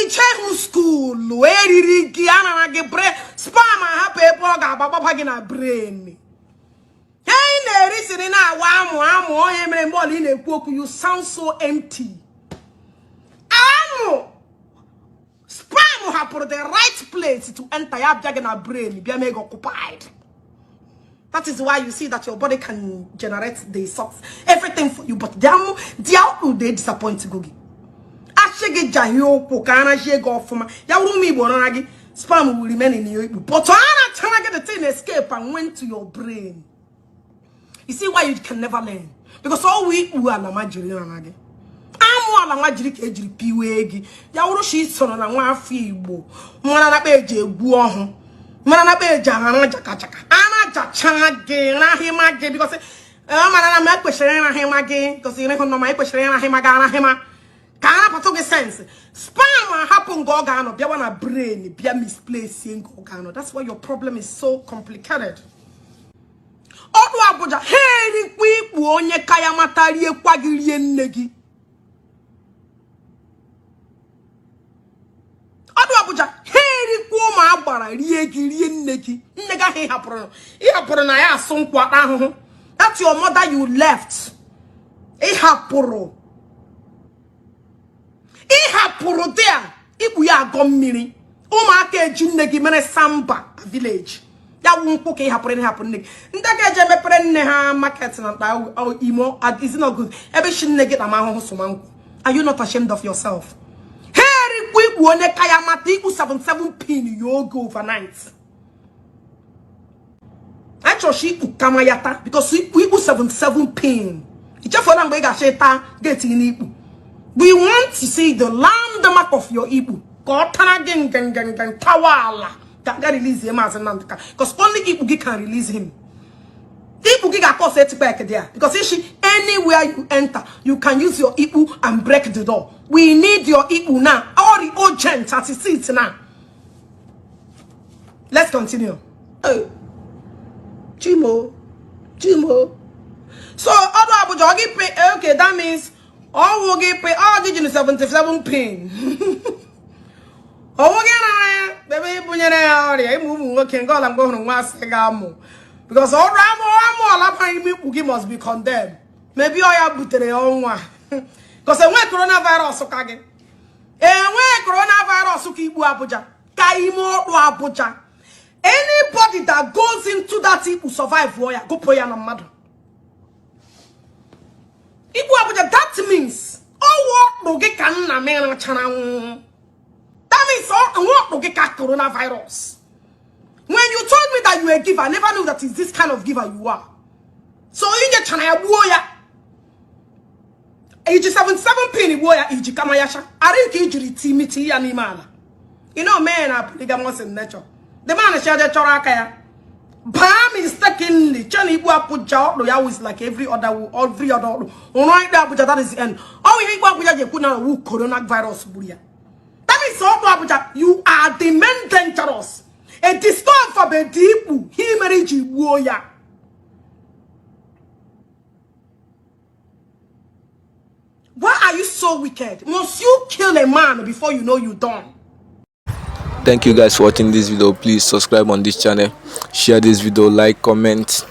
Iche school, where did Giana get bread? Spam and happy bog in a brain. Hey, there is in a you sound so empty. Spam have put the right place to enter your bag in a brain, be mega occupied. That is why you see that your body can generate the socks, everything for you, but damn, they disappoint Googie. Ashege Jahio, Pokana, Shego from Yarumi Bonagi, spam will remain in you. But I'm trying to get the thing escape and went to your brain. You see why you can never learn? Because all we are la majiri. I'm one majiri kejiri piwegi. Yauru she son on a one feeble. Mwana beje guo. Mana beja ana jakachaka. Ana jachage na himage because mana na question na himage because you know my question na himaga na hima. Kana patoge sense. Spam happen go gano bia wana brain bia misplacing go gano. That's why your problem is so complicated. Odu Abuja heri kwipu onye kaya matari ekwagirie nnegi. Odu Abuja heri kwoma agbara rie nnegi. Nnega he hapụrụ na ya asunkwa ahụhụ. That's your mother you left. Ihapụrụ there. Ibu ya agọ mmiri. Ụmụaka eji nnegi mere samba village. Ya won't okay happen. Ndaka je mepere nne ha market na imo is not good. Every shin get amahụ somanku. Are you not ashamed of yourself? Hey, quick one kaya mati 77 pin you go overnight. Actually she kamayata because we 77 pin. It's just for them bega sheta get in ibu. We want to see the landmark of your ibu. God gang tawala. Can release him as an because only Ibugi can release him. Ibugi got cause it back there because anywhere you enter, you can use your Ibu and break the door. We need your Ibu now. All the urgent as it sits now. Let's continue. Chimo. So other Abuja pay okay, that means all will get pay all the 77 pin. Baby, because all Ramo must be condemned. Maybe I have put their own one. Because when coronavirus okay. And when coronavirus keep Abuja, Kaimo Abuja. Anybody that goes into that will survive warrior. Go pray and mother. Abuja, that means oh what no can na man channel. That means I want to get coronavirus. When you told me that you were a giver, I never knew that it's this kind of giver you are. So you get chana warrior. Age 77 penny warrior, age kamayasha. I didn't get you timidity animal. You know, men are polygamous in nature. The man is shared chorakaya. Bam mistakenly, Johnny put job is like every other. Right there, that is the end. Oh, you put now coronavirus buria. You are the men dangerous. A discover for deep he married you warrior. Why are you so wicked? Must you kill a man before you know you done? Thank you guys for watching this video. Please subscribe on this channel, share this video, like, comment,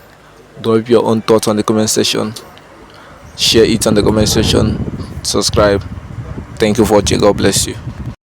drop your own thoughts on the comment section, share it on the comment section, subscribe. Thank you for watching. God bless you.